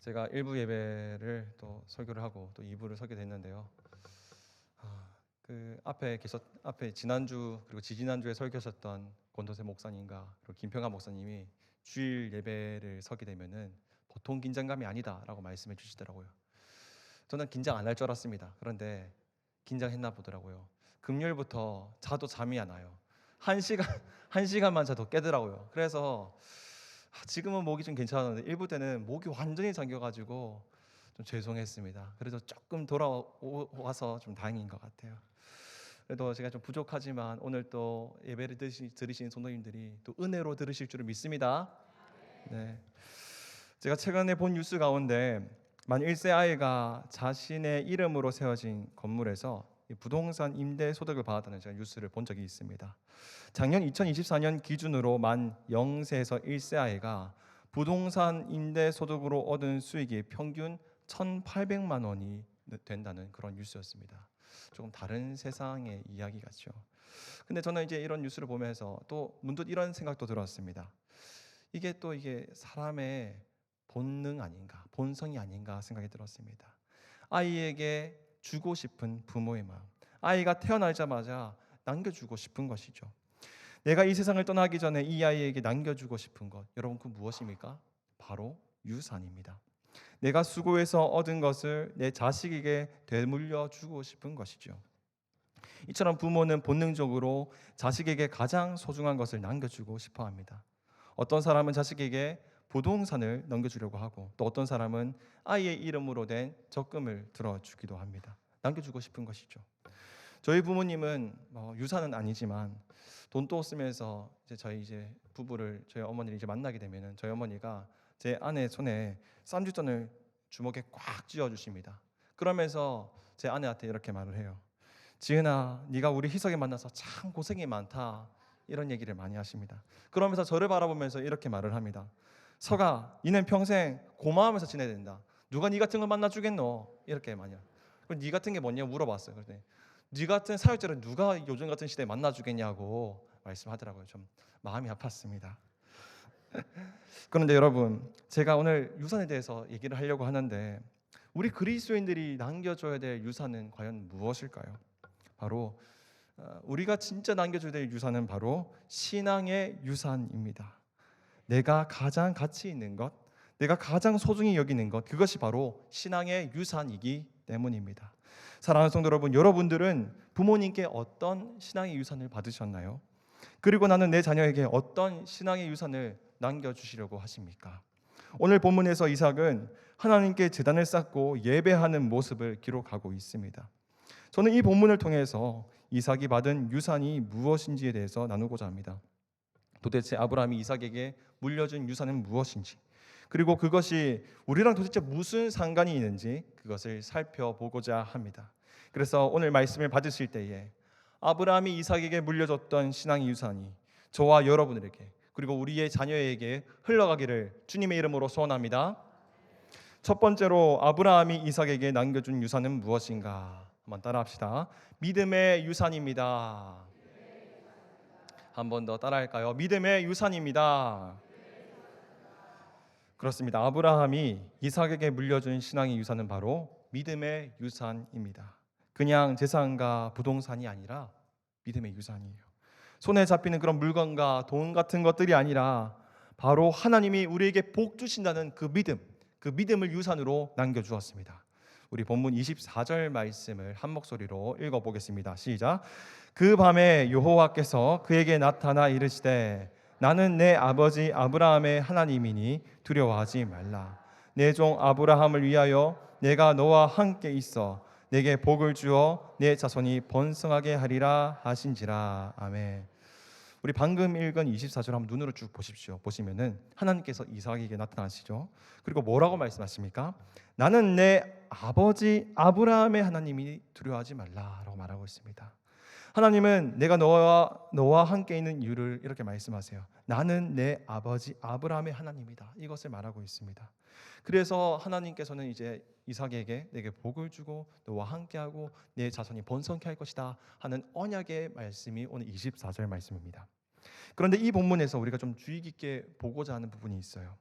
제가 1부 예배를 또 설교를 하고 또 2부를 설교 됐는데요. 그 앞에 지난주 그리고 지지난주에 설교하셨던 권도세 목사님과 그리고 김평환 목사님이 주일 예배를 서게 되면은 보통 긴장감이 아니다라고 말씀해 주시더라고요. 저는 긴장 안 할 줄 알았습니다. 그런데 긴장했나 보더라고요. 금요일부터 자도 잠이 안 와요. 한 시간 한 시간만 자도 깨더라고요. 그래서 지금은 목이 좀 괜찮았는데 일부 때는 목이 완전히 잠겨가지고 좀 죄송했습니다. 그래도 조금 돌아와서 좀 다행인 것 같아요. 그래도 제가 좀 부족하지만 오늘 또 예배를 들으신 성도님들이 또 은혜로 들으실 줄을 믿습니다. 네. 제가 최근에 본 뉴스 가운데 만 1세 아이가 자신의 이름으로 세워진 건물에서 부동산 임대 소득을 받았다는 제가 뉴스를 본 적이 있습니다. 작년 2024년 기준으로 만 0세에서 1세 아이가 부동산 임대 소득으로 얻은 수익이 평균 1,800만 원이 된다는 그런 뉴스였습니다. 조금 다른 세상의 이야기 같죠. 근데 저는 이제 이런 뉴스를 보면서 또 문득 이런 생각도 들었습니다. 이게 사람의 본능 아닌가, 본성이 아닌가 생각이 들었습니다. 아이에게 주고 싶은 부모의 마음, 아이가 태어나자마자 남겨주고 싶은 것이죠. 내가 이 세상을 떠나기 전에 이 아이에게 남겨주고 싶은 것, 여러분 그 무엇입니까? 바로 유산입니다. 내가 수고해서 얻은 것을 내 자식에게 되물려 주고 싶은 것이죠. 이처럼 부모는 본능적으로 자식에게 가장 소중한 것을 남겨주고 싶어 합니다. 어떤 사람은 자식에게 부동산을 넘겨주려고 하고 또 어떤 사람은 아이의 이름으로 된 적금을 들어주기도 합니다. 남겨주고 싶은 것이죠. 저희 부모님은 유산은 아니지만 돈도 쓰면서 저희 부부를 저희 어머니를 만나게 되면은 저희 어머니가 제 아내 손에 쌈짓돈을 주먹에 꽉 쥐어 주십니다. 그러면서 제 아내한테 이렇게 말을 해요. 지은아, 네가 우리 희석이 만나서 참 고생이 많다. 이런 얘기를 많이 하십니다. 그러면서 저를 바라보면서 이렇게 말을 합니다. 서가, 니는 평생 고마워하면서 지내야 된다. 누가 네 같은 걸 만나 주겠노? 이렇게 많이. 그럼 네 같은 게 뭐냐 물어봤어요. 그랬더니 네 같은 사역자를 누가 요즘 같은 시대에 만나 주겠냐고 말씀하더라고요. 좀 마음이 아팠습니다. 그런데 여러분, 제가 오늘 유산에 대해서 얘기를 하려고 하는데 우리 그리스도인들이 남겨줘야 될 유산은 과연 무엇일까요? 바로 우리가 진짜 남겨줘야 될 유산은 바로 신앙의 유산입니다. 내가 가장 가치 있는 것, 내가 가장 소중히 여기는 것, 그것이 바로 신앙의 유산이기 때문입니다. 사랑하는 성도 여러분, 여러분들은 부모님께 어떤 신앙의 유산을 받으셨나요? 그리고 나는 내 자녀에게 어떤 신앙의 유산을 남겨주시려고 하십니까? 오늘 본문에서 이삭은 하나님께 제단을 쌓고 예배하는 모습을 기록하고 있습니다. 저는 이 본문을 통해서 이삭이 받은 유산이 무엇인지에 대해서 나누고자 합니다. 도대체 아브라함이 이삭에게 물려준 유산은 무엇인지, 그리고 그것이 우리랑 도대체 무슨 상관이 있는지 그것을 살펴보고자 합니다. 그래서 오늘 말씀을 받으실 때에 아브라함이 이삭에게 물려줬던 신앙의 유산이 저와 여러분들에게 그리고 우리의 자녀에게 흘러가기를 주님의 이름으로 소원합니다. 첫 번째로 아브라함이 이삭에게 남겨준 유산은 무엇인가? 한번 따라합시다. 믿음의 유산입니다. 한 번 더 따라할까요? 믿음의 유산입니다. 그렇습니다. 아브라함이 이삭에게 물려준 신앙의 유산은 바로 믿음의 유산입니다. 그냥 재산과 부동산이 아니라 믿음의 유산이에요. 손에 잡히는 그런 물건과 돈 같은 것들이 아니라 바로 하나님이 우리에게 복 주신다는 그 믿음을 유산으로 남겨주었습니다. 우리 본문 24절 말씀을 한 목소리로 읽어보겠습니다. 시작. 그 밤에 여호와께서 그에게 나타나 이르시되 나는 내 아버지 아브라함의 하나님이니 두려워하지 말라. 내 종 아브라함을 위하여 내가 너와 함께 있어 내게 복을 주어 내 자손이 번성하게 하리라 하신지라. 아멘. 우리 방금 읽은 24절 한번 눈으로 쭉 보십시오. 보시면은 하나님께서 이삭에게 나타나시죠. 그리고 뭐라고 말씀하십니까? 나는 내 아버지 아브라함의 하나님이 두려워하지 말라라고 말하고 있습니다. 하나님은 내가 너와 함께 있는 이유를 이렇게 말씀하세요. 나는 내 아버지 아브라함의 하나님이다. 이것을 말하고 있습니다. 그래서 하나님께서는 이제 이삭에게 내게 복을 주고 너와 함께하고 내 자손이 번성케 할 것이다 하는 언약의 말씀이 오늘 24절 말씀입니다. 그런데 이 본문에서 우리가 좀 주의 깊게 보고자 하는 부분이 있어요.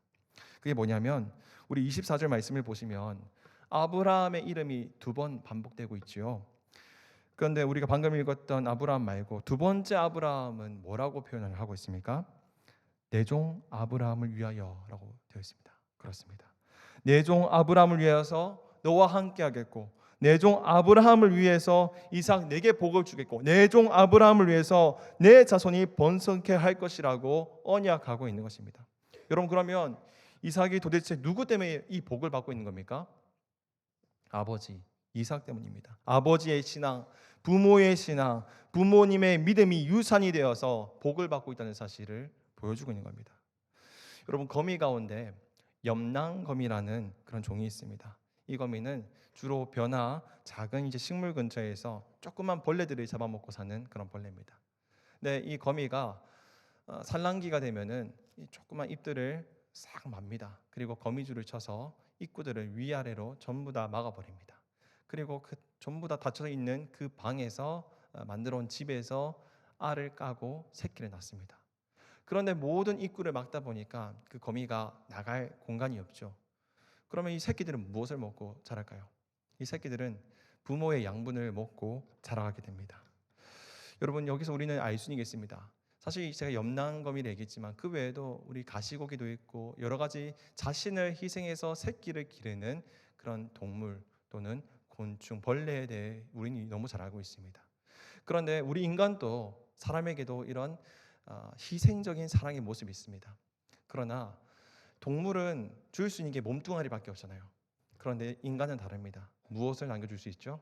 그게 뭐냐면 우리 24절 말씀을 보시면 아브라함의 이름이 2번 반복되고 있지요. 그런데 우리가 방금 읽었던 아브라함 말고 두 번째 아브라함은 뭐라고 표현을 하고 있습니까? 내 종 아브라함을 위하여라고 되어 있습니다. 그렇습니다. 내 종 아브라함을 위하여서 너와 함께 하겠고, 내 종 아브라함을 위해서 이삭 내게 복을 주겠고, 내 종 아브라함을 위해서 내 자손이 번성케 할 것이라고 언약하고 있는 것입니다. 여러분, 그러면 이삭이 도대체 누구 때문에 이 복을 받고 있는 겁니까? 아버지 이삭 때문입니다. 아버지의 신앙, 부모의 신앙, 부모님의 믿음이 유산이 되어서 복을 받고 있다는 사실을 보여주고 있는 겁니다. 여러분, 거미 가운데 염랑거미라는 그런 종이 있습니다. 이 거미는 주로 벼나 작은 식물 근처에서 조그만 벌레들을 잡아먹고 사는 그런 벌레입니다. 근데 이 거미가 산란기가 되면은 이 조그만 잎들을 싹 맙니다. 그리고 거미줄을 쳐서 입구들을 위아래로 전부 다 막아버립니다. 그리고 그 전부 다 닫혀 있는 그 방에서 만들어 온 집에서 알을 까고 새끼를 낳습니다. 그런데 모든 입구를 막다 보니까 그 거미가 나갈 공간이 없죠. 그러면 이 새끼들은 무엇을 먹고 자랄까요? 이 새끼들은 부모의 양분을 먹고 자라게 됩니다. 여러분, 여기서 우리는 알 수 있겠습니다. 사실 제가 염랑거미를 얘기했지만 그 외에도 우리 가시고기도 있고 여러 가지 자신을 희생해서 새끼를 기르는 그런 동물 또는 곤충, 벌레에 대해 우리는 너무 잘 알고 있습니다. 그런데 우리 인간도 사람에게도 이런 희생적인 사랑의 모습이 있습니다. 그러나 동물은 줄 수 있는 게 몸뚱아리밖에 없잖아요. 그런데 인간은 다릅니다. 무엇을 남겨줄 수 있죠?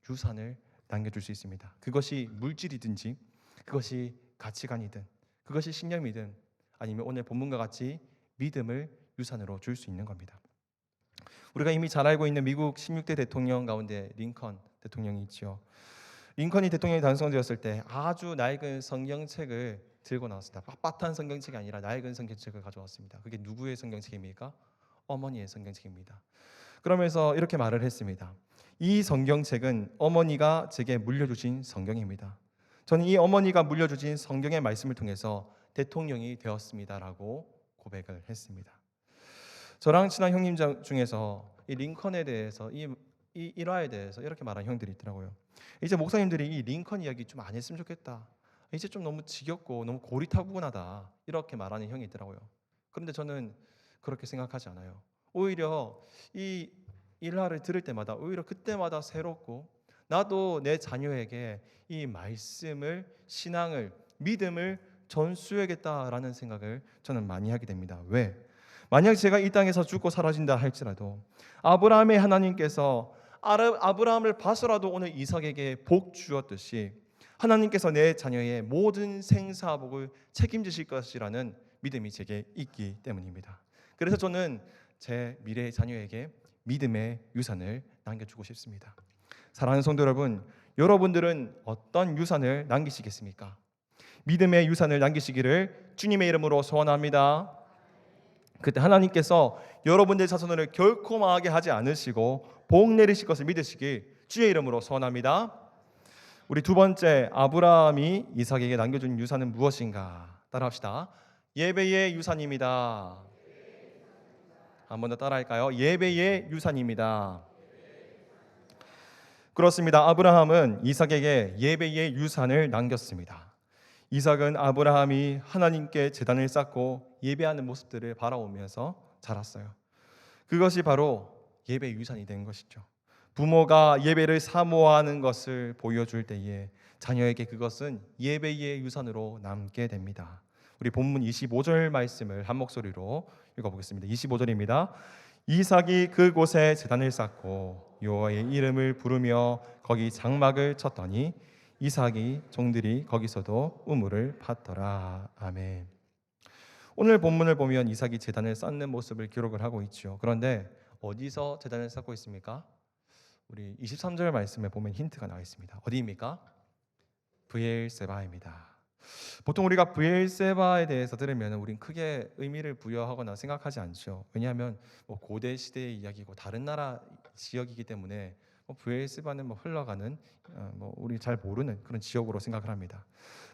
유산을 남겨줄 수 있습니다. 그것이 물질이든지, 그것이 가치관이든, 그것이 신념이든, 아니면 오늘 본문과 같이 믿음을 유산으로 줄 수 있는 겁니다. 우리가 이미 잘 알고 있는 미국 16대 대통령 가운데 링컨 대통령이 있죠. 링컨이 대통령이 당선되었을 때 아주 낡은 성경책을 들고 나왔습니다. 빳빳한 성경책이 아니라 낡은 성경책을 가져왔습니다. 그게 누구의 성경책입니까? 어머니의 성경책입니다. 그러면서 이렇게 말을 했습니다. 이 성경책은 어머니가 제게 물려주신 성경입니다. 저는 이 어머니가 물려주신 성경의 말씀을 통해서 대통령이 되었습니다라고 고백을 했습니다. 저랑 친한 형님 중에서 이 링컨에 대해서 이 일화에 대해서 이렇게 말하는 형들이 있더라고요. 이제 목사님들이 이 링컨 이야기 좀 안 했으면 좋겠다. 이제 좀 너무 지겹고 너무 고리타분하다. 이렇게 말하는 형이 있더라고요. 그런데 저는 그렇게 생각하지 않아요. 오히려 이 일화를 들을 때마다 오히려 그때마다 새롭고 나도 내 자녀에게 이 말씀을, 신앙을, 믿음을 전수해야겠다라는 생각을 저는 많이 하게 됩니다. 왜? 만약 제가 이 땅에서 죽고 사라진다 할지라도 아브라함의 하나님께서 아브라함을 봐서라도 오늘 이삭에게 복 주었듯이 하나님께서 내 자녀의 모든 생사복을 책임지실 것이라는 믿음이 제게 있기 때문입니다. 그래서 저는 제 미래의 자녀에게 믿음의 유산을 남겨주고 싶습니다. 사랑하는 성도 여러분, 여러분들은 어떤 유산을 남기시겠습니까? 믿음의 유산을 남기시기를 주님의 이름으로 소원합니다. 그때 하나님께서 여러분들의 자손을 결코 망하게 하지 않으시고 복 내리실 것을 믿으시길 주의 이름으로 소원합니다. 우리 두 번째, 아브라함이 이삭에게 남겨준 유산은 무엇인가? 따라합시다. 예배의 유산입니다. 한 번 더 따라할까요? 예배의 유산입니다. 그렇습니다. 아브라함은 이삭에게 예배의 유산을 남겼습니다. 이삭은 아브라함이 하나님께 제단을 쌓고 예배하는 모습들을 바라보면서 자랐어요. 그것이 바로 예배의 유산이 된 것이죠. 부모가 예배를 사모하는 것을 보여줄 때에 자녀에게 그것은 예배의 유산으로 남게 됩니다. 우리 본문 25절 말씀을 한 목소리로 읽어보겠습니다. 25절입니다. 이삭이 그곳에 제단을 쌓고 여호와의 이름을 부르며 거기 장막을 쳤더니 이삭이 종들이 거기서도 우물을 팠더라. 아멘. 오늘 본문을 보면 이삭이 제단을 쌓는 모습을 기록을 하고 있죠. 그런데 어디서 제단을 쌓고 있습니까? 우리 23절 말씀에 보면 힌트가 나와 있습니다. 어디입니까? 브엘세바입니다. 보통 우리가 브엘세바에 대해서 들으면 우린 크게 의미를 부여하거나 생각하지 않죠. 왜냐하면 고대 시대의 이야기고 다른 나라 지역이기 때문에 브엘세바는 뭐 흘러가는 뭐 우리 잘 모르는 그런 지역으로 생각을 합니다.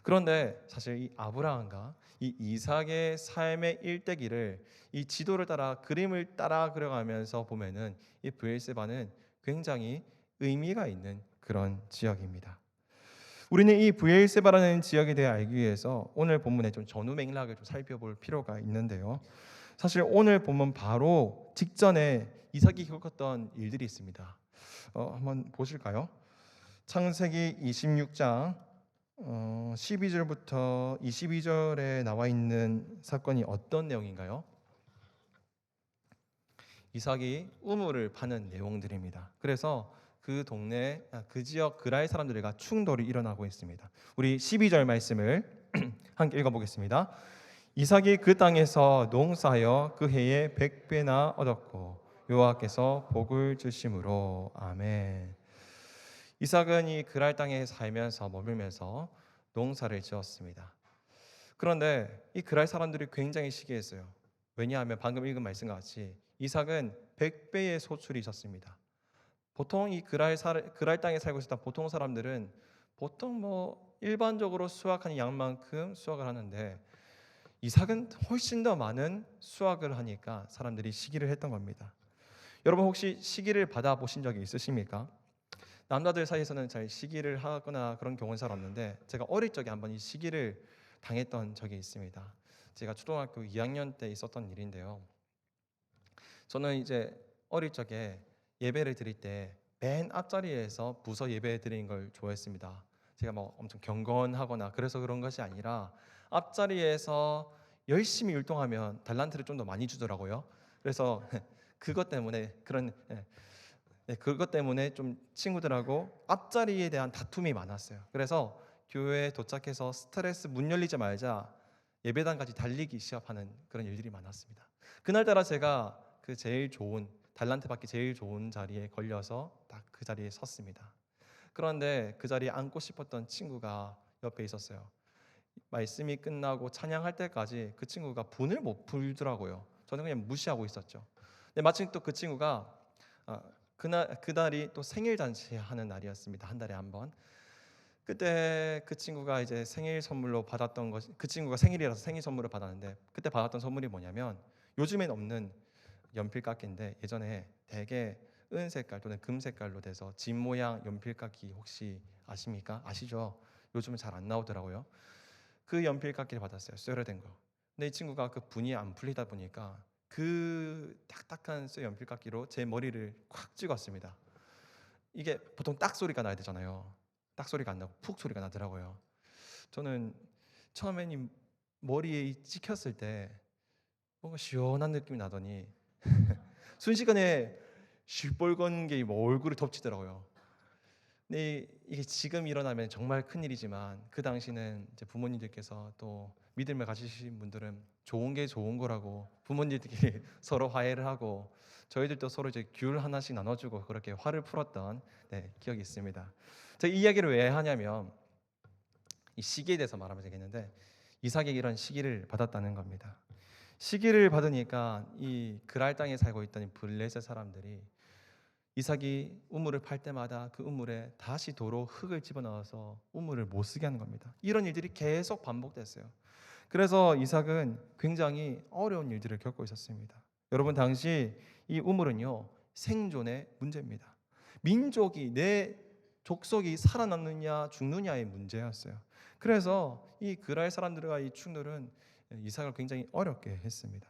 그런데 사실 이 아브라함과 이 이삭의 삶의 일대기를 이 지도를 따라 그림을 따라 그려가면서 보면은 이 브엘세바는 굉장히 의미가 있는 그런 지역입니다. 우리는 이 브엘세바라는 지역에 대해 알기 위해서 오늘 본문의 좀 전후 맥락을 좀 살펴볼 필요가 있는데요. 사실 오늘 본문 바로 직전에 이삭이 겪었던 일들이 있습니다. 한번 보실까요? 창세기 26장 12절부터 22절에 나와 있는 사건이 어떤 내용인가요? 이삭이 우물을 파는 내용들입니다. 그래서 그 동네, 그 지역 그랄 사람들과 충돌이 일어나고 있습니다. 우리 12절 말씀을 함께 읽어보겠습니다. 이삭이 그 땅에서 농사하여 그 해에 100배나 얻었고 여호와께서 복을 주심으로. 아멘. 이삭은 이 그랄 땅에 살면서 머물면서 농사를 지었습니다. 그런데 이 그랄 사람들이 굉장히 시기했어요. 왜냐하면 방금 읽은 말씀과 같이 이삭은 100배의 소출이 있었습니다. 보통 이 그랄 땅에 살고 있었던 보통 사람들은 보통 뭐 일반적으로 수확하는 양만큼 수확을 하는데 이삭은 훨씬 더 많은 수확을 하니까 사람들이 시기를 했던 겁니다. 여러분 혹시 시기를 받아보신 적이 있으십니까? 남자들 사이에서는 잘 시기를 하거나 그런 경우는 잘 없는데 제가 어릴 적에 한번 이 시기를 당했던 적이 있습니다. 제가 초등학교 2학년 때 있었던 일인데요. 저는 이제 어릴 적에 예배를 드릴 때 맨 앞자리에서 부서 예배 드리는 걸 좋아했습니다. 제가 뭐 엄청 경건하거나 그래서 그런 것이 아니라 앞자리에서 열심히 율동하면 달란트를 좀 더 많이 주더라고요. 그래서 그것 때문에 그것 때문에 좀 친구들하고 앞자리에 대한 다툼이 많았어요. 그래서 교회에 도착해서 스트레스 문 열리자마자 예배당까지 달리기 시합하는 그런 일들이 많았습니다. 그날따라 제가 그 제일 좋은 달란트 받기 제일 좋은 자리에 걸려서 딱 그 자리에 섰습니다. 그런데 그 자리에 앉고 싶었던 친구가 옆에 있었어요. 말씀이 끝나고 찬양할 때까지 그 친구가 분을 못 풀더라고요. 저는 그냥 무시하고 있었죠. 근데 마침 또 그 친구가 그날이 또 생일 잔치하는 날이었습니다. 한 달에 한 번. 그때 그 친구가 이제 생일 선물로 받았던 것, 그 친구가 생일이라서 생일 선물을 받았는데 그때 받았던 선물이 뭐냐면 요즘엔 없는 연필깎이인데 예전에 되게 은 색깔 또는 금 색깔로 돼서 집 모양 연필깎이 혹시 아십니까? 아시죠? 요즘은 잘 안 나오더라고요. 그 연필깎이를 받았어요. 쇠로된 거. 근데 이 친구가 그 분이 안 풀리다 보니까 그 딱딱한 쇠 연필깎이로 제 머리를 콱 찍었습니다. 이게 보통 딱 소리가 나야 되잖아요. 딱 소리가 안 나고 푹 소리가 나더라고요. 저는 처음엔 이 머리에 찍혔을 때 뭔가 시원한 느낌이 나더니 순식간에 시뻘건 게 뭐 얼굴을 덮치더라고요. 근데 이게 지금 일어나면 정말 큰 일이지만 그 당시는 이제 부모님들께서 또 믿음을 가지신 분들은 좋은 게 좋은 거라고 부모님들끼리 서로 화해를 하고 저희들도 서로 이제 귤 하나씩 나눠주고 그렇게 화를 풀었던 기억이 있습니다. 제가 이 이야기를 왜 하냐면 이 시기에 대해서 말하면 되겠는데 이삭에게 이런 시기를 받았다는 겁니다. 시기를 받으니까 이 그랄 땅에 살고 있던 이 블레셋 사람들이 이삭이 우물을 팔 때마다 그 우물에 다시 도로 흙을 집어넣어서 우물을 못 쓰게 하는 겁니다. 이런 일들이 계속 반복됐어요. 그래서 이삭은 굉장히 어려운 일들을 겪고 있었습니다. 여러분 당시 이 우물은요 생존의 문제입니다. 민족이 내 족속이 살아남느냐 죽느냐의 문제였어요. 그래서 이 그랄 사람들과 이 충돌은 이삭을 굉장히 어렵게 했습니다.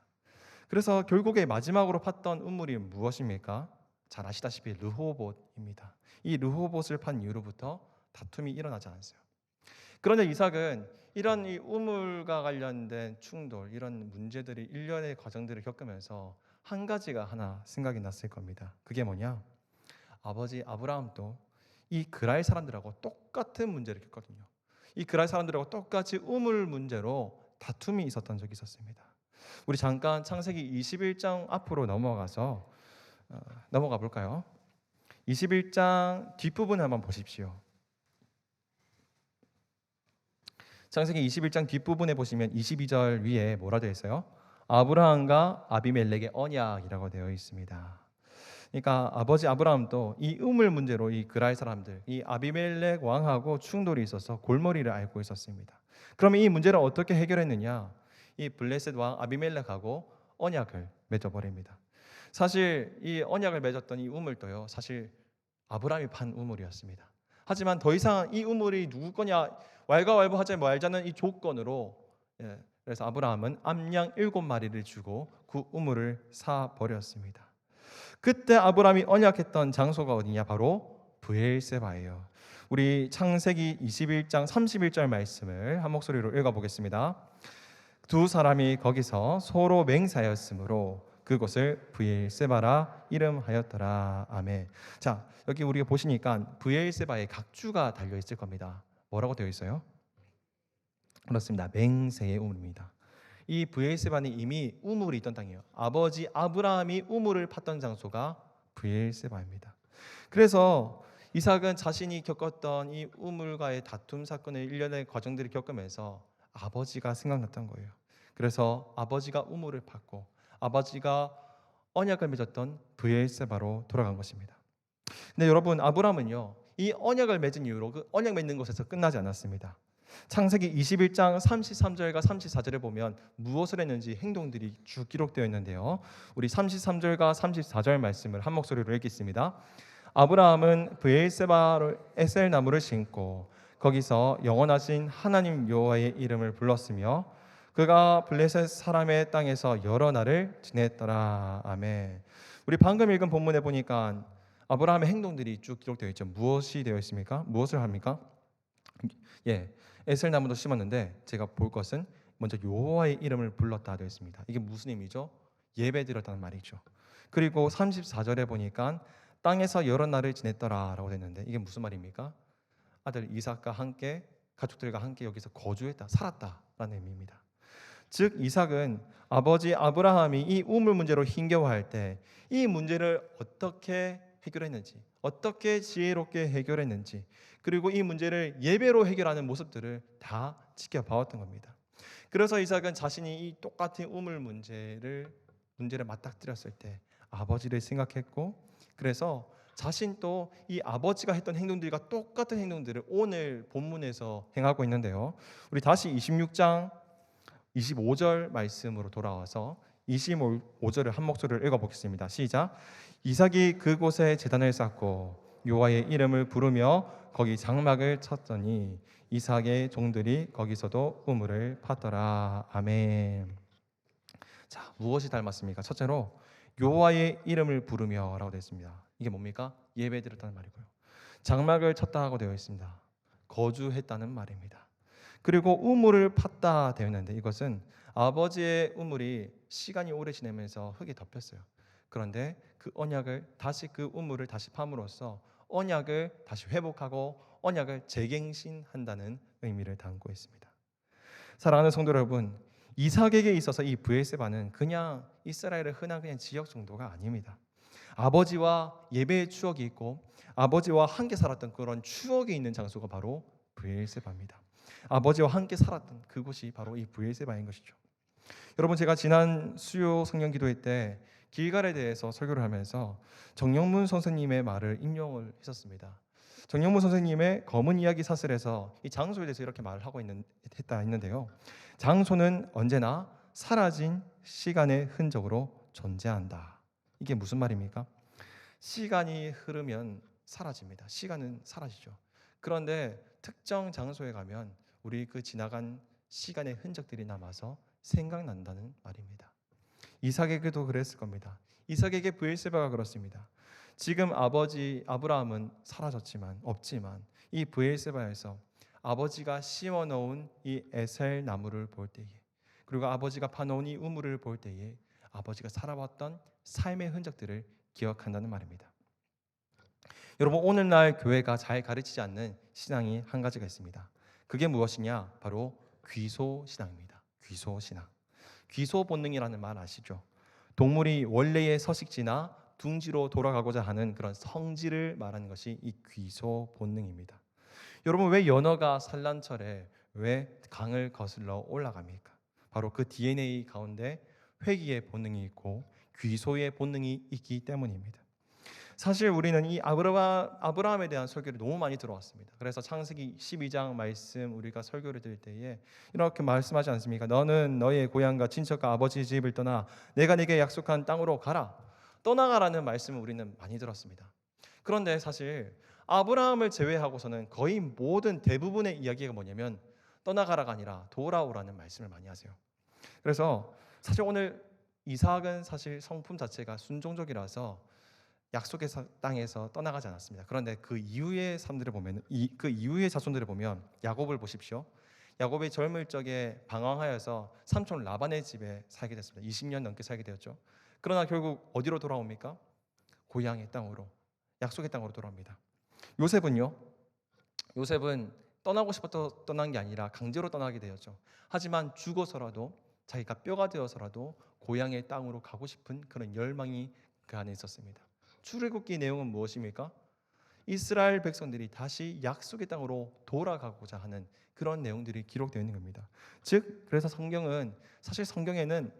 그래서 결국에 마지막으로 팠던 우물이 무엇입니까? 잘 아시다시피 르호봇입니다. 이 르호봇을 판 이후로부터 다툼이 일어나지 않았어요. 그런데 이삭은 이런 이 우물과 관련된 충돌, 이런 문제들이 일련의 과정들을 겪으면서 한 가지가 하나 생각이 났을 겁니다. 그게 뭐냐? 아버지 아브라함도 이 그랄 사람들하고 똑같은 문제를 겪거든요. 이 그랄 사람들하고 똑같이 우물 문제로 다툼이 있었던 적이 있었습니다. 우리 잠깐 창세기 21장 앞으로 넘어가 볼까요? 21장 뒷부분을 한번 보십시오. 창세기 21장 뒷부분에 보시면 22절 위에 뭐라 되어 있어요? 아브라함과 아비멜렉의 언약이라고 되어 있습니다. 그러니까 아버지 아브라함도 이 우물 문제로 이 그랄 사람들, 이 아비멜렉 왕하고 충돌이 있어서 골머리를 앓고 있었습니다. 그러면 이 문제를 어떻게 해결했느냐? 이 블레셋 왕 아비멜렉하고 언약을 맺어버립니다. 사실 이 언약을 맺었던 이 우물도요, 사실 아브라함이 판 우물이었습니다. 하지만 더 이상 이 우물이 누구 거냐 왈가왈부하지 말자는 이 조건으로, 그래서 아브라함은 암양 7마리를 주고 그 우물을 사 버렸습니다. 그때 아브라함이 언약했던 장소가 어디냐? 바로 브엘세바예요. 우리 창세기 21장 31절 말씀을 한 목소리로 읽어보겠습니다. 두 사람이 거기서 서로 맹세하였으므로 그곳을 브엘세바라 이름하였더라. 아멘. 자, 여기 우리가 보시니까 브엘세바에 각주가 달려 있을 겁니다. 뭐라고 되어 있어요? 그렇습니다. 맹세의 우물입니다. 이 브엘세바는 이미 우물이 있던 땅이에요. 아버지 아브라함이 우물을 팠던 장소가 브엘세바입니다. 그래서 이삭은 자신이 겪었던 이 우물과의 다툼 사건의 일련의 과정들을 겪으면서 아버지가 생각났던 거예요. 그래서 아버지가 우물을 팠고 아버지가 언약을 맺었던 브엘세바로 돌아간 것입니다. 근데 여러분, 아브라함은요, 이 언약을 맺은 이후로 그 언약 맺는 곳에서 끝나지 않았습니다. 창세기 21장 33절과 34절에 보면 무엇을 했는지 행동들이 쭉 기록되어 있는데요. 우리 33절과 34절 말씀을 한 목소리로 읽겠습니다. 아브라함은 브엘세바로 에셀 나무를 심고 거기서 영원하신 하나님 여호와의 이름을 불렀으며 그가 블레셋 사람의 땅에서 여러 날을 지냈더라. 아멘. 우리 방금 읽은 본문에 보니까 아브라함의 행동들이 쭉 기록되어 있죠. 무엇이 되어 있습니까? 무엇을 합니까? 에셀 나무도 심었는데 제가 볼 것은 먼저 여호와의 이름을 불렀다 되어 있습니다. 이게 무슨 의미죠? 예배드렸다는 말이죠. 그리고 34절에 보니까 땅에서 여러 날을 지냈더라라고 됐는데 이게 무슨 말입니까? 아들 이삭과 함께 가족들과 함께 여기서 거주했다, 살았다라는 의미입니다. 즉 이삭은 아버지 아브라함이 이 우물 문제로 힘겨워할 때 이 문제를 어떻게 해결했는지, 어떻게 지혜롭게 해결했는지, 그리고 이 문제를 예배로 해결하는 모습들을 다 지켜봐왔던 겁니다. 그래서 이삭은 자신이 이 똑같은 우물 문제를 맞닥뜨렸을 때 아버지를 생각했고, 그래서 자신도 이 아버지가 했던 행동들과 똑같은 행동들을 오늘 본문에서 행하고 있는데요. 우리 다시 26장 25절 말씀으로 돌아와서 25절을 한 목소리를 읽어보겠습니다. 시작. 이삭이 그곳에 제단을 쌓고 여호와의 이름을 부르며 거기 장막을 쳤더니 이삭의 종들이 거기서도 우물을 팠더라. 아멘. 자, 무엇이 닮았습니까? 첫째로 여호와의 이름을 부르며라고 되어 있습니다. 이게 뭡니까? 예배드렸다는 말이고요. 장막을 쳤다 하고 되어 있습니다. 거주했다는 말입니다. 그리고 우물을 팠다 되어 있는데 이것은 아버지의 우물이 시간이 오래 지나면서 흙이 덮였어요. 그런데 그 언약을 다시 그 우물을 다시 팜으로써 언약을 다시 회복하고 언약을 재갱신한다는 의미를 담고 있습니다. 사랑하는 성도 여러분, 이삭에게 있어서 이 브엘세바는 그냥 이스라엘의 흔한 그냥 지역 정도가 아닙니다. 아버지와 예배의 추억이 있고 아버지와 함께 살았던 그런 추억이 있는 장소가 바로 브엘세바입니다. 아버지와 함께 살았던 그곳이 바로 이 브엘세바인 것이죠. 여러분, 제가 지난 수요 성령 기도회 때 길갈에 대해서 설교를 하면서 정영문 선생님의 말을 인용을 했었습니다. 정영문 선생님의 검은 이야기 사슬에서 이 장소에 대해서 이렇게 말을 하고 했는데요. 장소는 언제나 사라진 시간의 흔적으로 존재한다. 이게 무슨 말입니까? 시간이 흐르면 사라집니다. 시간은 사라지죠. 그런데 특정 장소에 가면 우리 그 지나간 시간의 흔적들이 남아서 생각난다는 말입니다. 이삭에게도 그랬을 겁니다. 이삭에게 브엘세바가 그렇습니다. 지금 아버지 아브라함은 사라졌지만 없지만 이 브엘세바에서 아버지가 심어놓은 이 에셀 나무를 볼 때에, 그리고 아버지가 파놓은 이 우물을 볼 때에 아버지가 살아왔던 삶의 흔적들을 기억한다는 말입니다. 여러분, 오늘날 교회가 잘 가르치지 않는 신앙이 한 가지가 있습니다. 그게 무엇이냐? 바로 귀소신앙입니다. 귀소신앙. 귀소 본능이라는 말 아시죠? 동물이 원래의 서식지나 둥지로 돌아가고자 하는 그런 성질을 말하는 것이 이 귀소 본능입니다. 여러분, 왜 연어가 산란철에 왜 강을 거슬러 올라갑니까? 바로 그 DNA 가운데 회귀의 본능이 있고 귀소의 본능이 있기 때문입니다. 사실 우리는 이 아브라함에 대한 설교를 너무 많이 들어왔습니다. 그래서 창세기 12장 말씀 우리가 설교를 드릴 때에 이렇게 말씀하지 않습니까? 너는 너의 고향과 친척과 아버지 집을 떠나 내가 네게 약속한 땅으로 가라. 떠나가라는 말씀을 우리는 많이 들었습니다. 그런데 사실 아브라함을 제외하고서는 거의 모든 대부분의 이야기가 뭐냐면 떠나가라가 아니라 돌아오라는 말씀을 많이 하세요. 그래서 사실 오늘 이삭은 사실 성품 자체가 순종적이라서 약속의 땅에서 떠나가지 않았습니다. 그런데 그 이후의 삶들을 보면 그 이후의 자손들을 보면 야곱을 보십시오. 야곱이 젊을 적에 방황하여서 삼촌 라반의 집에 살게 됐습니다. 20년 넘게 살게 되었죠. 그러나 결국 어디로 돌아옵니까? 고향의 땅으로, 약속의 땅으로 돌아옵니다. 요셉은요. 요셉은 떠나고 싶어서 떠난 게 아니라 강제로 떠나게 되었죠. 하지만 죽어서라도 자기가 뼈가 되어서라도 고향의 땅으로 가고 싶은 그런 열망이 그 안에 있었습니다. 출애굽기 내용은 무엇입니까? 이스라엘 백성들이 다시 약속의 땅으로 돌아가고자 하는 그런 내용들이 기록되어 있는 겁니다. 즉 그래서 사실 성경에는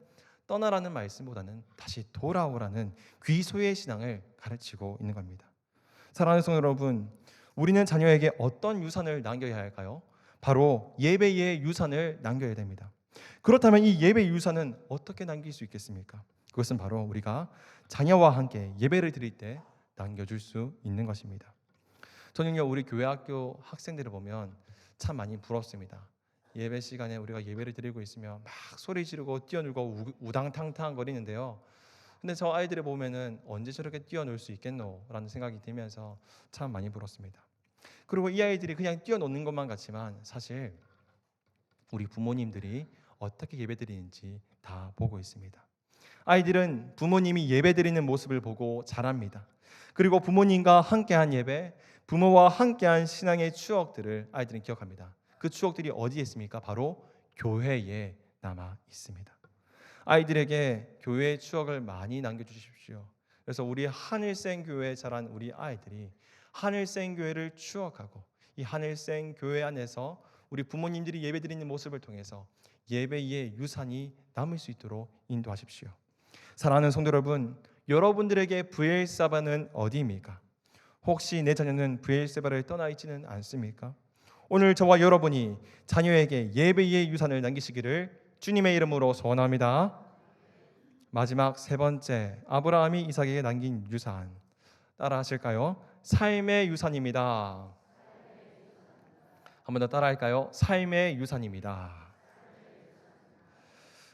떠나라는 말씀보다는 다시 돌아오라는 귀소의 신앙을 가르치고 있는 겁니다. 사랑하는 성도 여러분, 우리는 자녀에게 어떤 유산을 남겨야 할까요? 바로 예배의 유산을 남겨야 됩니다. 그렇다면 이 예배의 유산은 어떻게 남길 수 있겠습니까? 그것은 바로 우리가 자녀와 함께 예배를 드릴 때 남겨줄 수 있는 것입니다. 저는요, 우리 교회 학교 학생들을 보면 참 많이 부럽습니다. 예배 시간에 우리가 예배를 드리고 있으면 막 소리 지르고 뛰어놀고 우당탕탕 거리는데요. 근데 저 아이들을 보면은 언제 저렇게 뛰어놀 수 있겠노라는 생각이 들면서 참 많이 부럽습니다. 그리고 이 아이들이 그냥 뛰어노는 것만 같지만 사실 우리 부모님들이 어떻게 예배드리는지 다 보고 있습니다. 아이들은 부모님이 예배드리는 모습을 보고 자랍니다. 그리고 부모님과 함께한 예배, 부모와 함께한 신앙의 추억들을 아이들은 기억합니다. 그 추억들이 어디에 있습니까? 바로 교회에 남아 있습니다. 아이들에게 교회의 추억을 많이 남겨주십시오. 그래서 우리 하늘생 교회에 자란 우리 아이들이 하늘생 교회를 추억하고 이 하늘생 교회 안에서 우리 부모님들이 예배드리는 모습을 통해서 예배의 유산이 남을 수 있도록 인도하십시오. 사랑하는 성도 여러분, 여러분들에게 브엘사바는 어디입니까? 혹시 내 자녀는 브엘세바를 떠나 있지는 않습니까? 오늘 저와 여러분이 자녀에게 예배의 유산을 남기시기를 주님의 이름으로 소원합니다. 마지막 세 번째, 아브라함이 이삭에게 남긴 유산 따라 하실까요? 삶의 유산입니다. 한 번 더 따라 할까요? 삶의 유산입니다.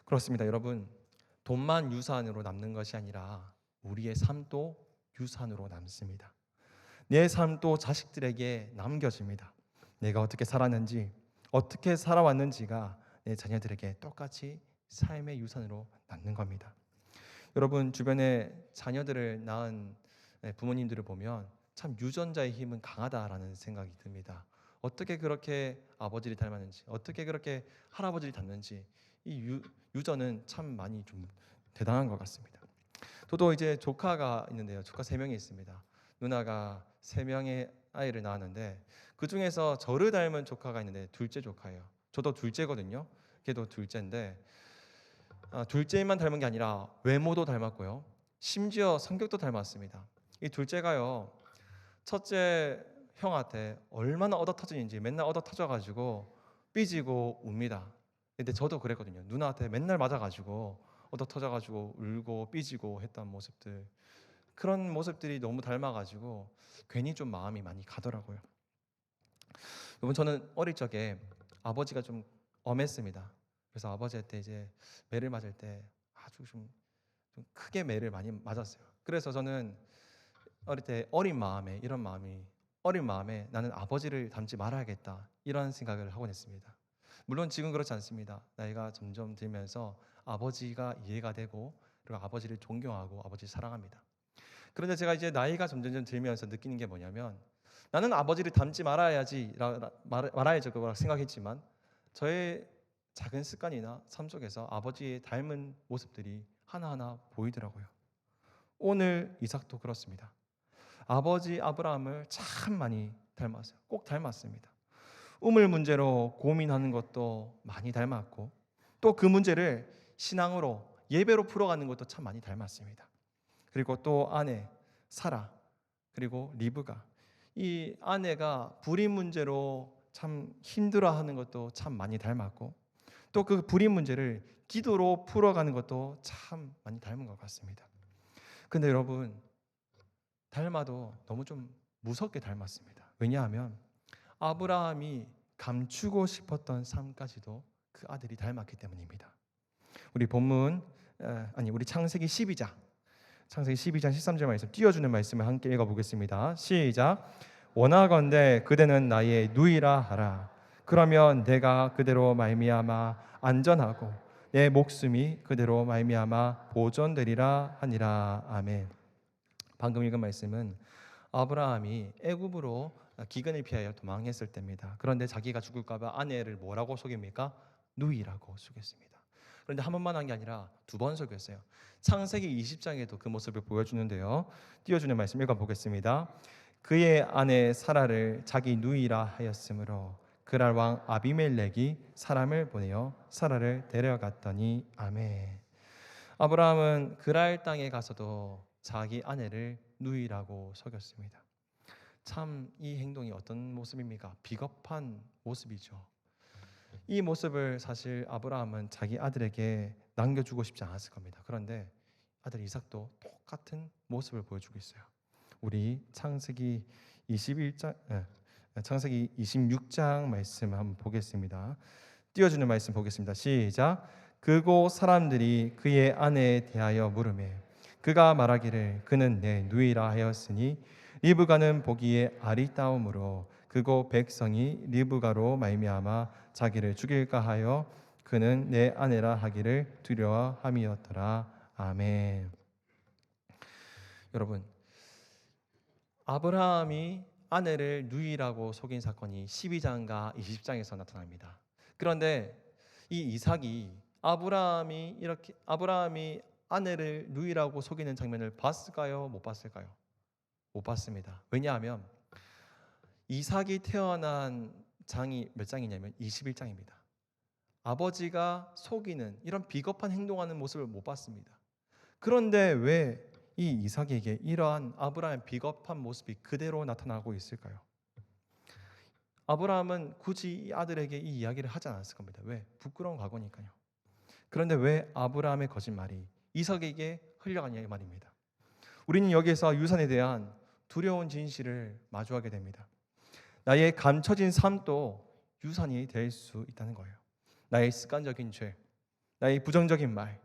그렇습니다, 여러분. 돈만 유산으로 남는 것이 아니라 우리의 삶도 유산으로 남습니다. 내 삶도 자식들에게 남겨집니다. 내가 어떻게 살았는지, 어떻게 살아왔는지가 내 자녀들에게 똑같이 삶의 유산으로 남는 겁니다. 여러분 주변에 자녀들을 낳은 부모님들을 보면 참 유전자의 힘은 강하다라는 생각이 듭니다. 어떻게 그렇게 아버지를 닮았는지, 어떻게 그렇게 할아버지를 닮는지 이 유전은 참 많이 좀 대단한 것 같습니다. 저도 이제 조카가 있는데요. 조카 3명이 있습니다. 누나가 3명의 아이를 낳았는데 그 중에서 저를 닮은 조카가 있는데 둘째 조카예요. 저도 둘째거든요. 걔도 둘째인데 둘째만 닮은 게 아니라 외모도 닮았고요. 심지어 성격도 닮았습니다. 이 둘째가요. 첫째 형한테 얼마나 얻어터지는지 맨날 얻어터져가지고 삐지고 웁니다. 근데 저도 그랬거든요. 누나한테 맨날 맞아가지고 얻어터져가지고 울고 삐지고 했던 모습들, 그런 모습들이 너무 닮아가지고 괜히 좀 마음이 많이 가더라고요. 여러분 저는 어릴 적에 아버지가 좀 엄했습니다. 그래서 아버지한테 이제 매를 맞을 때 아주 좀 크게 매를 많이 맞았어요. 그래서 저는 어릴 때 어린 마음에 나는 아버지를 닮지 말아야겠다 이런 생각을 하곤 했습니다. 물론 지금 그렇지 않습니다. 나이가 점점 들면서 아버지가 이해가 되고 그리고 아버지를 존경하고 아버지를 사랑합니다. 그런데 제가 이제 나이가 점점 들면서 느끼는 게 뭐냐면 나는 아버지를 닮지 말아야죠 생각했지만 저의 작은 습관이나 삶 속에서 아버지의 닮은 모습들이 하나하나 보이더라고요. 오늘 이삭도 그렇습니다. 아버지 아브라함을 참 많이 닮았어요. 꼭 닮았습니다. 우물 문제로 고민하는 것도 많이 닮았고 또 그 문제를 신앙으로 예배로 풀어가는 것도 참 많이 닮았습니다. 그리고 또 아내 사라, 그리고 리브가, 이 아내가 불임 문제로 참 힘들어하는 것도 참 많이 닮았고, 또 그 불임 문제를 기도로 풀어가는 것도 참 많이 닮은 것 같습니다. 근데 여러분, 닮아도 너무 좀 무섭게 닮았습니다. 왜냐하면 아브라함이 감추고 싶었던 삶까지도 그 아들이 닮았기 때문입니다. 우리 본문 우리 창세기 12장 13절 말씀, 띄워주는 말씀을 함께 읽어보겠습니다. 시작. 원하건대 그대는 나의 누이라 하라. 그러면 내가 그대로 말미암아 안전하고 내 목숨이 그대로 말미암아 보존되리라 하니라. 아멘. 방금 읽은 말씀은 아브라함이 애굽으로 기근을 피하여 도망했을 때입니다. 그런데 자기가 죽을까 봐 아내를 뭐라고 속입니까? 누이라고 속였습니다. 그런데 한 번만 한 게 아니라 두 번 속였어요. 창세기 20장에도 그 모습을 보여주는데요. 띄워주는 말씀 읽어보겠습니다. 그의 아내 사라를 자기 누이라 하였으므로 그랄 왕 아비멜렉이 사람을 보내어 사라를 데려갔더니. 아멘. 아브라함은 그랄 땅에 가서도 자기 아내를 누이라고 속였습니다. 참 이 행동이 어떤 모습입니까? 비겁한 모습이죠. 이 모습을 사실 아브라함은 자기 아들에게 남겨주고 싶지 않았을 겁니다. 그런데 아들 이삭도 똑같은 모습을 보여주고 있어요. 우리 창세기 26장 말씀 한번 보겠습니다. 띄워주는 말씀 보겠습니다. 시작. 그곳 사람들이 그의 아내에 대하여 물으매 그가 말하기를 그는 내 누이라 하였으니 리브가는 보기에 아리따움으로 그곳 백성이 리브가로 말미암아 자기를 죽일까 하여 그는 내 아내라 하기를 두려워함이었더라. 아멘. 여러분, 아브라함이 아내를 누이라고 속인 사건이 12장과 20장에서 나타납니다. 그런데 이 이삭이 아브라함이 아내를 누이라고 속이는 장면을 봤을까요? 못 봤을까요? 못 봤습니다. 왜냐하면 이삭이 태어난 장이 몇 장이냐면 21장입니다. 아버지가 속이는 이런 비겁한 행동하는 모습을 못 봤습니다. 그런데 왜 이 이삭에게 이러한 아브라함의 비겁한 모습이 그대로 나타나고 있을까요? 아브라함은 굳이 이 아들에게 이 이야기를 하지 않았을 겁니다. 왜? 부끄러운 과거니까요. 그런데 왜 아브라함의 거짓말이 이삭에게 흘려가냐 이 말입니다. 우리는 여기에서 유산에 대한 두려운 진실을 마주하게 됩니다. 나의 감춰진 삶도 유산이 될 수 있다는 거예요. 나의 습관적인 죄, 나의 부정적인 말,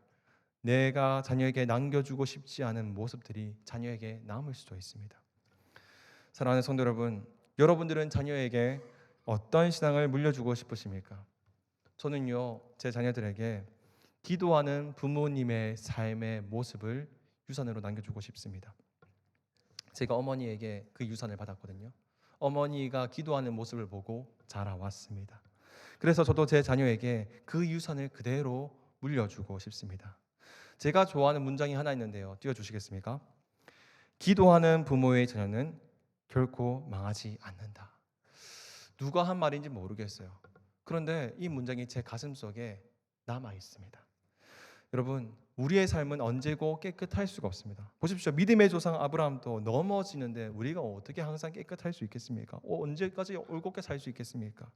내가 자녀에게 남겨주고 싶지 않은 모습들이 자녀에게 남을 수도 있습니다. 사랑하는 성도 여러분, 여러분들은 자녀에게 어떤 신앙을 물려주고 싶으십니까? 저는요, 제 자녀들에게 기도하는 부모님의 삶의 모습을 유산으로 남겨주고 싶습니다. 제가 어머니에게 그 유산을 받았거든요. 어머니가 기도하는 모습을 보고 자라왔습니다. 그래서 저도 제 자녀에게 그 유산을 그대로 물려주고 싶습니다. 제가 좋아하는 문장이 하나 있는데요. 띄워주시겠습니까? 기도하는 부모의 자녀는 결코 망하지 않는다. 누가 한 말인지 모르겠어요. 그런데 이 문장이 제 가슴 속에 남아 있습니다. 여러분, 우리의 삶은 언제고 깨끗할 수가 없습니다. 보십시오. 믿음의 조상 아브라함도 넘어지는데 우리가 어떻게 항상 깨끗할 수 있겠습니까? 언제까지 올곧게 살 수 있겠습니까?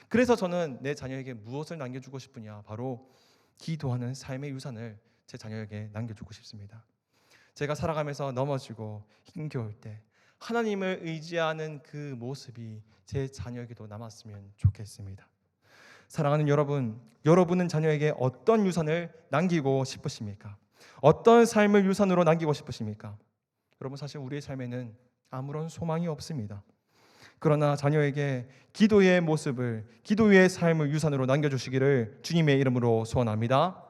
그래서 저는 내 자녀에게 무엇을 남겨주고 싶으냐? 바로 기도하는 삶의 유산을 제 자녀에게 남겨주고 싶습니다. 제가 살아가면서 넘어지고 힘겨울 때 하나님을 의지하는 그 모습이 제 자녀에게도 남았으면 좋겠습니다. 사랑하는 여러분, 여러분은 자녀에게 어떤 유산을 남기고 싶으십니까? 어떤 삶을 유산으로 남기고 싶으십니까? 여러분, 사실 우리의 삶에는 아무런 소망이 없습니다. 그러나 자녀에게 기도의 모습을, 기도의 삶을 유산으로 남겨주시기를 주님의 이름으로 소원합니다.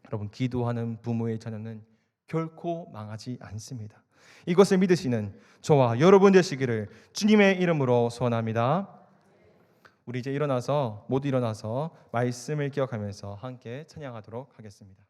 여러분, 기도하는 부모의 자녀는 결코 망하지 않습니다. 이것을 믿으시는 저와 여러분 되시기를 주님의 이름으로 소원합니다. 우리 이제 모두 일어나서 말씀을 기억하면서 함께 찬양하도록 하겠습니다.